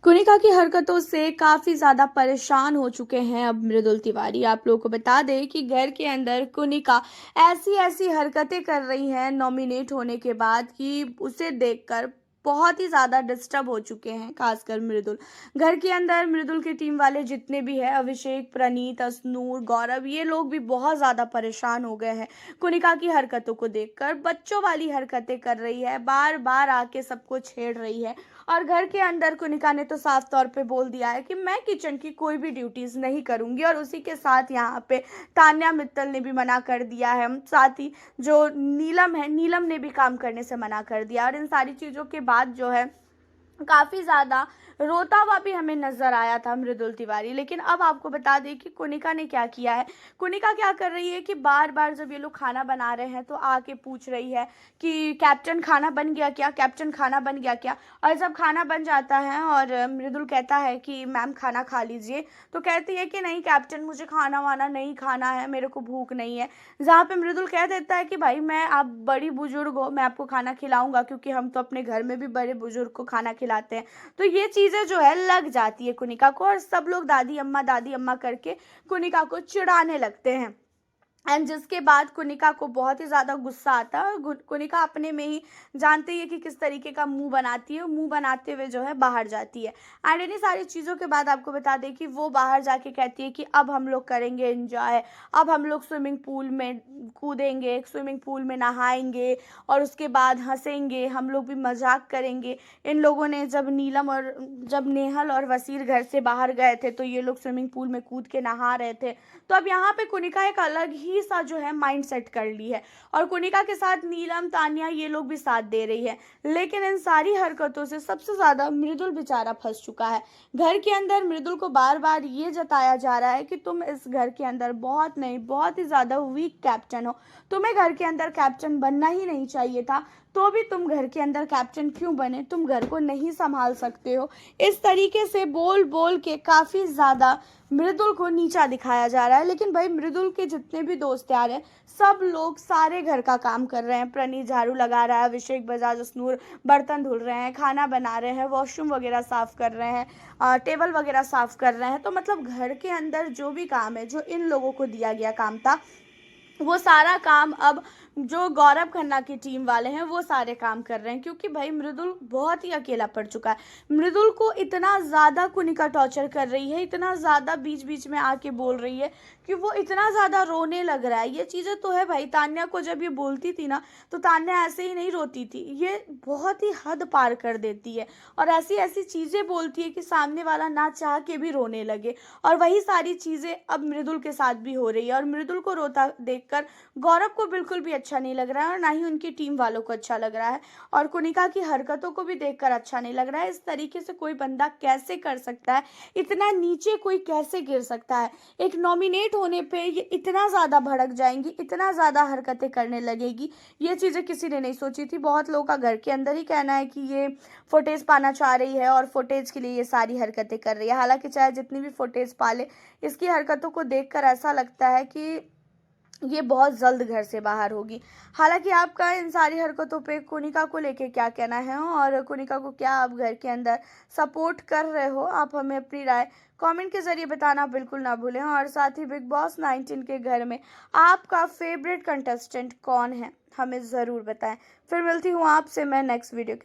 कुनिका की हरकतों से काफ़ी ज़्यादा परेशान हो चुके हैं अब मृदुल तिवारी। आप लोगों को बता दें कि घर के अंदर कुनिका ऐसी-ऐसी हरकतें कर रही हैं नॉमिनेट होने के बाद कि उसे देखकर बहुत ही ज़्यादा डिस्टर्ब हो चुके हैं, खासकर मृदुल। घर के अंदर मृदुल की टीम वाले जितने भी हैं, अभिषेक, प्रणीत, अश्नूर, गौरव, ये लोग भी बहुत ज़्यादा परेशान हो गए हैं कुनिका की हरकतों को देखकर। बच्चों वाली हरकतें कर रही है, बार-बार आके सबको छेड़ रही है। और घर के अंदर कुनिका ने तो साफ तौर पे बोल दिया है कि मैं किचन की कोई भी ड्यूटीज़ नहीं करूँगी, और उसी के साथ यहाँ पे तान्या मित्तल ने भी मना कर दिया है। साथ ही जो नीलम है, नीलम ने भी काम करने से मना कर दिया, और इन सारी चीज़ों के बाद जो है काफ़ी ज़्यादा रोता हुआ भी हमें नज़र आया था मृदुल तिवारी। लेकिन अब आपको बता दें कि कुनिका ने क्या किया है। कुनिका क्या कर रही है कि बार-बार जब ये लोग खाना बना रहे हैं तो आके पूछ रही है कि कैप्टन खाना बन गया क्या? कैप्टन खाना बन गया क्या? और जब खाना बन जाता है और मृदुल कहता है कि मैम खाना खा लीजिए, तो कहती है कि नहीं कैप्टन, मुझे खाना-वाना नहीं खाना है, मेरे को भूख नहीं है। जहाँ पे मृदुल कह देता है कि भाई मैं, आप बड़ी बुजुर्ग हो, मैं आपको खाना खिलाऊँगा, क्योंकि हम तो अपने घर में भी बड़े बुजुर्ग को खाना खिलाते हैं। तो ये चीज़ें जो है लग जाती है कुनिका को, और सब लोग दादी अम्मा करके कुनिका को चिढ़ाने लगते हैं। एंड जिसके बाद कुनिका को बहुत ही ज़्यादा गुस्सा आता है, और कुनिका अपने में ही जानते ही है कि किस तरीके का मुंह बनाती है, मुंह बनाते हुए जो है बाहर जाती है। एंड इन्हीं सारी चीज़ों के बाद आपको बता दें कि वो बाहर जाके कहती है कि अब हम लोग करेंगे एंजॉय, अब हम लोग स्विमिंग पूल में कूदेंगे, स्विमिंग पूल में नहाएंगे, और उसके बाद हंसेंगे, हम लोग भी मजाक करेंगे। इन लोगों ने जब नेहल और वसीर घर से बाहर गए थे तो ये लोग स्विमिंग पूल में कूद के नहा रहे थे। तो अब यहाँ पे कुनिका एक अलग ही सा जो है माइंड सेट कर ली है, और कुनिका के साथ नीलम, तान्या, ये लोग भी साथ दे रही है। लेकिन इन सारी हरकतों से सबसे ज्यादा मृदुल बेचारा फंस चुका है। घर के अंदर मृदुल को बार बार ये जताया जा रहा है कि तुम इस घर के अंदर बहुत नहीं, बहुत ही ज्यादा वीक कैप्टन हो, तुम्हें घर के अंदर कैप्टन बनना ही नहीं चाहिए था, तो भी तुम घर के अंदर कैप्टन क्यों बने, तुम घर को नहीं संभाल सकते हो। इस तरीके से बोल बोल के काफ़ी ज़्यादा मृदुल को नीचा दिखाया जा रहा है। लेकिन भाई मृदुल के जितने भी दोस्त यार हैं, सब लोग सारे घर का काम कर रहे हैं। प्रणीत झाड़ू लगा रहा है, अभिषेक, बजाज, अश्नूर बर्तन धुल रहे हैं, खाना बना रहे हैं, वॉशरूम वगैरह साफ़ कर रहे हैं, टेबल वगैरह साफ़ कर रहे हैं। तो मतलब घर के अंदर जो भी काम है, जो इन लोगों को दिया गया काम था, वो सारा काम अब जो गौरव खन्ना की टीम वाले हैं वो सारे काम कर रहे हैं, क्योंकि भाई मृदुल बहुत ही अकेला पड़ चुका है। मृदुल को इतना ज़्यादा कुनिका टॉर्चर कर रही है, इतना ज़्यादा बीच बीच में आके बोल रही है कि वो इतना ज़्यादा रोने लग रहा है। ये चीज़ें तो है भाई, तान्या को जब ये बोलती थी ना तो तान्या ऐसे ही नहीं रोती थी, ये बहुत ही हद पार कर देती है, और ऐसी ऐसी चीज़ें बोलती है कि सामने वाला ना चाह के भी रोने लगे। और वही सारी चीज़ें अब मृदुल के साथ भी हो रही है, और मृदुल को रोता देखकर गौरव को बिल्कुल भी अच्छा नहीं लग रहा है, और ना ही उनकी टीम वालों को अच्छा लग रहा है, और कुनिका की हरकतों को भी देखकर अच्छा नहीं लग रहा है। इस तरीके से कोई बंदा कैसे कर सकता है, इतना नीचे कोई कैसे गिर सकता है। एक नॉमिनेट होने पे ये इतना ज़्यादा भड़क जाएंगी, इतना ज़्यादा हरकतें करने लगेगी, ये चीज़ें किसी ने नहीं सोची थी। बहुत लोगों का घर के अंदर ही कहना है कि ये फुटेज पाना चाह रही है, और फुटेज के लिए ये सारी हरकतें कर रही है। हालांकि चाहे जितनी भी फुटेज पाले, इसकी हरकतों को देखकर ऐसा लगता है कि ये बहुत जल्द घर से बाहर होगी। हालांकि आपका इन सारी हरकतों पे कुनिका को लेके क्या कहना है, और कुनिका को क्या आप घर के अंदर सपोर्ट कर रहे हो, आप हमें अपनी राय कमेंट के ज़रिए बताना बिल्कुल ना भूलें। और साथ ही बिग बॉस 19 के घर में आपका फेवरेट कंटेस्टेंट कौन है, हमें ज़रूर बताएं। फिर मिलती हूँ आपसे मैं नेक्स्ट वीडियो